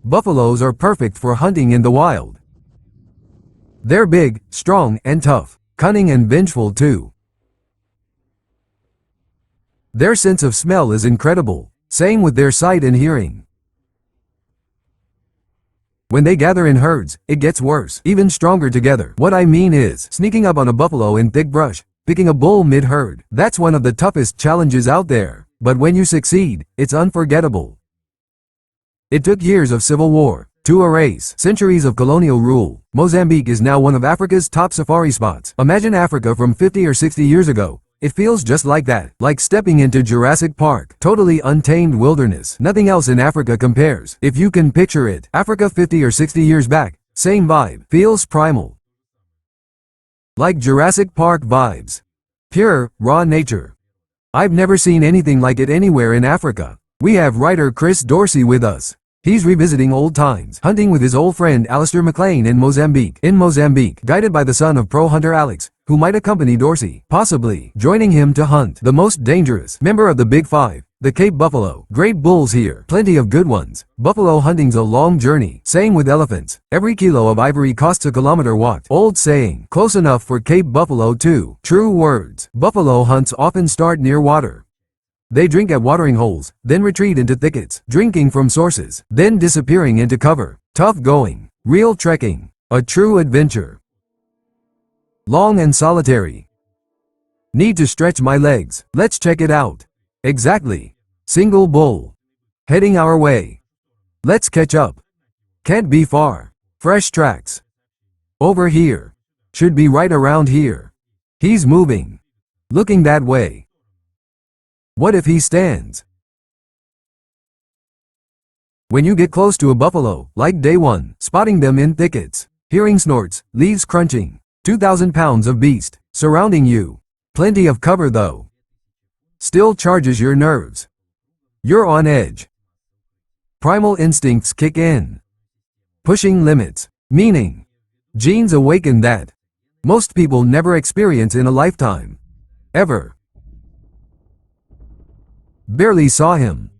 Buffaloes are perfect for hunting in the wild. They're big, strong, and tough, cunning and vengeful too. Their sense of smell is incredible, same with their sight and hearing. When they gather in herds, it gets worse, even stronger together. What I mean is, sneaking up on a buffalo in thick brush, picking a bull mid-herd, that's one of the toughest challenges out there. But when you succeed, it's unforgettable. It took years of civil war to erase centuries of colonial rule. Mozambique is now one of Africa's top safari spots. Imagine Africa from 50 or 60 years ago. It feels just like that, like stepping into Jurassic Park. Totally untamed wilderness. Nothing else in Africa compares. If you can picture it, Africa 50 or 60 years back, same vibe. Feels primal. Like Jurassic Park vibes. Pure, raw nature. I've never seen anything like it anywhere in Africa. We have writer Chris Dorsey with us. He's revisiting old times, hunting with his old friend Alistair McLean in Mozambique. Guided by the son of pro hunter Alex, who might accompany Dorsey, possibly joining him to hunt the most dangerous member of the Big Five, the Cape Buffalo. Great bulls here, plenty of good ones. Buffalo hunting's a long journey. Same with elephants. Every kilo of ivory costs a kilometer walked. Old saying, close enough for Cape Buffalo too. True words. Buffalo hunts often start near water. They drink at watering holes, then retreat into thickets, drinking from sources, then disappearing into cover. Tough going. Real trekking. A true adventure. Long and solitary. Need to stretch my legs. Let's check it out. Exactly. Single bull. Heading our way. Let's catch up. Can't be far. Fresh tracks. Over here. Should be right around here. He's moving. Looking that way. What if he stands? When you get close to a buffalo, like day one, spotting them in thickets, hearing snorts, leaves crunching, 2,000 pounds of beast, surrounding you. Plenty of cover though. Still charges your nerves. You're on edge. Primal instincts kick in. Pushing limits. Meaning. Genes awaken that most people never experience in a lifetime. Ever. Barely saw him.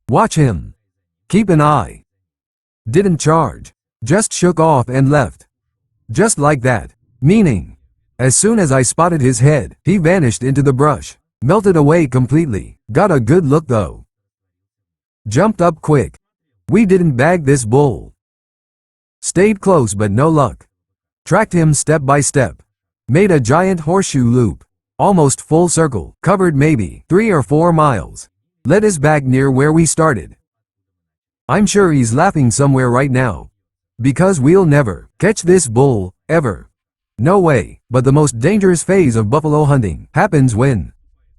Watch him. Keep an eye. Didn't charge. Just shook off and left. Just like that. Meaning, as soon as I spotted his head, he vanished into the brush. Melted away completely. Got a good look though. Jumped up quick. We didn't bag this bull. Stayed close but no luck. Tracked him step by step. Made a giant horseshoe loop. Almost full circle, covered maybe 3 or 4 miles. Led us back near where we started. I'm sure he's laughing somewhere right now. Because we'll never catch this bull, ever. No way. But the most dangerous phase of buffalo hunting happens when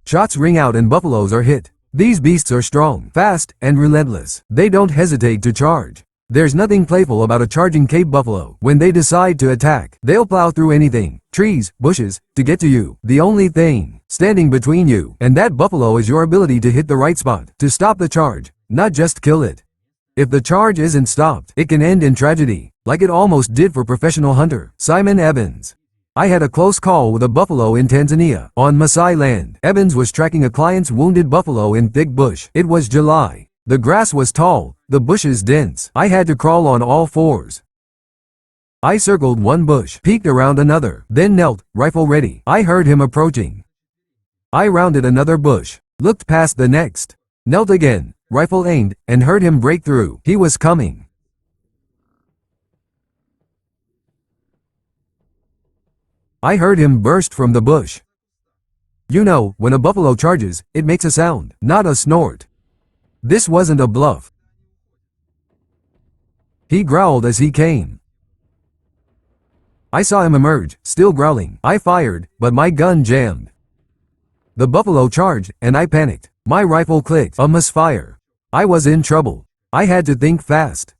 shots ring out and buffaloes are hit. These beasts are strong, fast, and relentless. They don't hesitate to charge. There's nothing playful about a charging Cape buffalo. When they decide to attack, they'll plow through anything, trees, bushes, to get to you. The only thing standing between you and that buffalo is your ability to hit the right spot, to stop the charge, not just kill it. If the charge isn't stopped, it can end in tragedy, like it almost did for professional hunter Simon Evans. I had a close call with a buffalo in Tanzania, on Maasai land. Evans was tracking a client's wounded buffalo in thick bush. It was July. The grass was tall, the bushes dense. I had to crawl on all fours. I circled one bush, peeked around another, then knelt, rifle ready. I heard him approaching. I rounded another bush, looked past the next, knelt again, rifle aimed, and heard him break through. He was coming. I heard him burst from the bush. You know, when a buffalo charges, it makes a sound, not a snort. This wasn't a bluff. He growled as he came. I saw him emerge, still growling. I fired, but my gun jammed. The buffalo charged, and I panicked. My rifle clicked. A misfire. I was in trouble. I had to think fast.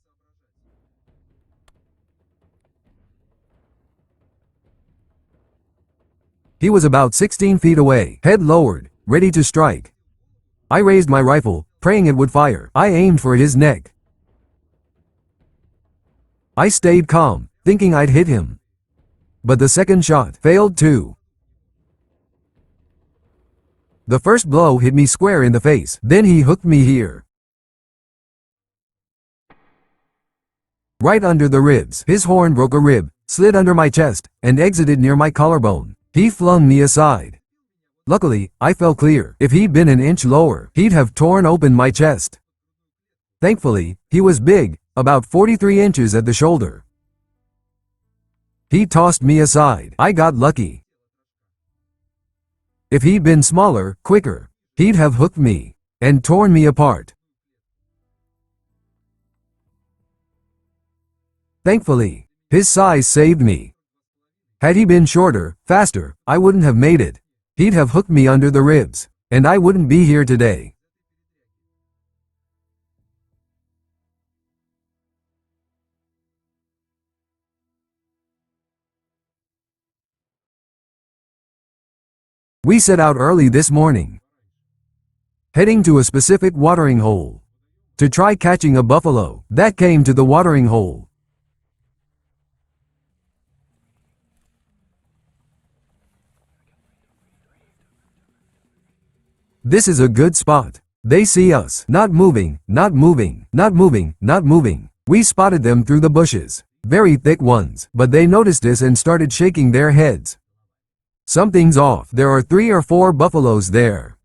He was about 16 feet away, head lowered, ready to strike. I raised my rifle, praying it would fire. I aimed for his neck. I stayed calm, thinking I'd hit him. But the second shot failed too. The first blow hit me square in the face. Then he hooked me here. right under the ribs. His horn broke a rib, slid under my chest, and exited near my collarbone. He flung me aside. Luckily, I fell clear. If he'd been an inch lower, he'd have torn open my chest. Thankfully, he was big, about 43 inches at the shoulder. He tossed me aside. I got lucky. If he'd been smaller, quicker, he'd have hooked me and torn me apart. Thankfully, his size saved me. Had he been shorter, faster, I wouldn't have made it. He'd have hooked me under the ribs, and I wouldn't be here today. We set out early this morning, heading to a specific watering hole to try catching a buffalo that came to the watering hole. This is a good spot. They see us. Not moving, not moving, not moving, not moving. We spotted them through the bushes. Very thick ones. But they noticed us and started shaking their heads. Something's off. There are 3 or 4 buffaloes there.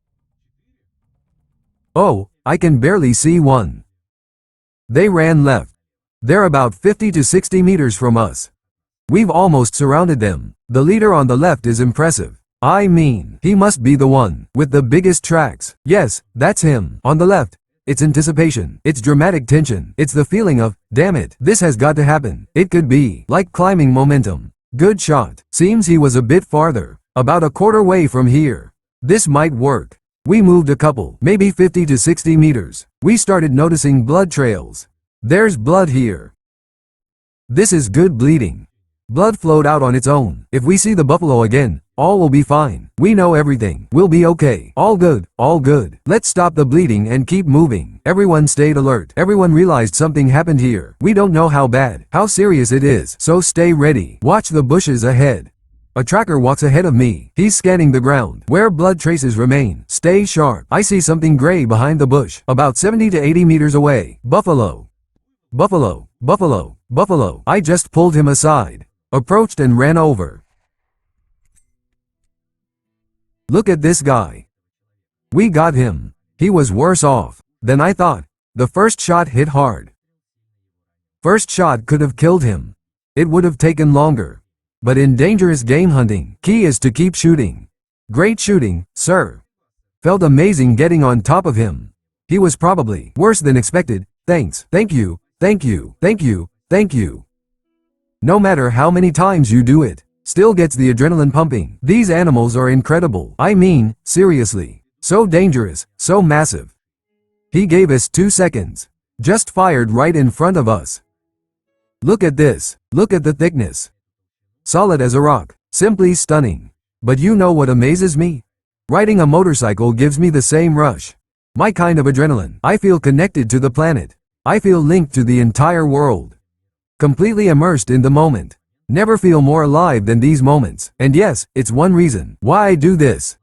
Oh, I can barely see one. They ran left. They're about 50 to 60 meters from us. We've almost surrounded them. The leader on the left is impressive. I mean, he must be the one with the biggest tracks. Yes, that's him. On the left, it's anticipation. It's dramatic tension. It's the feeling of, damn it, this has got to happen. It could be like climbing momentum. Good shot. Seems he was a bit farther, about a quarter way from here. This might work. We moved a couple, maybe 50 to 60 meters. We started noticing blood trails. There's blood here. This is good bleeding. Blood flowed out on its own. If we see the buffalo again, all will be fine. We know everything. We'll be okay. All good, all good. Let's stop the bleeding and keep moving. Everyone stayed alert. Everyone realized something happened here. We don't know how bad, how serious it is, so stay ready. Watch the bushes ahead. A tracker walks ahead of me. He's scanning the ground. Where blood traces remain, stay sharp. I see something gray behind the bush, about 70 to 80 meters away. Buffalo. Buffalo, buffalo, buffalo. I just pulled him aside, approached and ran over. Look at this guy. We got him. He was worse off than I thought. The first shot hit hard. First shot could have killed him. It would have taken longer. But in dangerous game hunting, key is to keep shooting. Great shooting, sir. Felt amazing getting on top of him. He was probably worse than expected. Thanks. Thank you. Thank you. Thank you. Thank you. No matter how many times you do it, still gets the adrenaline pumping. These animals are incredible. I mean, seriously. So dangerous, so massive. He gave us 2 seconds. Just fired right in front of us. Look at this. Look at the thickness. Solid as a rock. Simply stunning. But you know what amazes me? Riding a motorcycle gives me the same rush. My kind of adrenaline. I feel connected to the planet. I feel linked to the entire world. Completely immersed in the moment. Never feel more alive than these moments. And yes, it's one reason why I do this.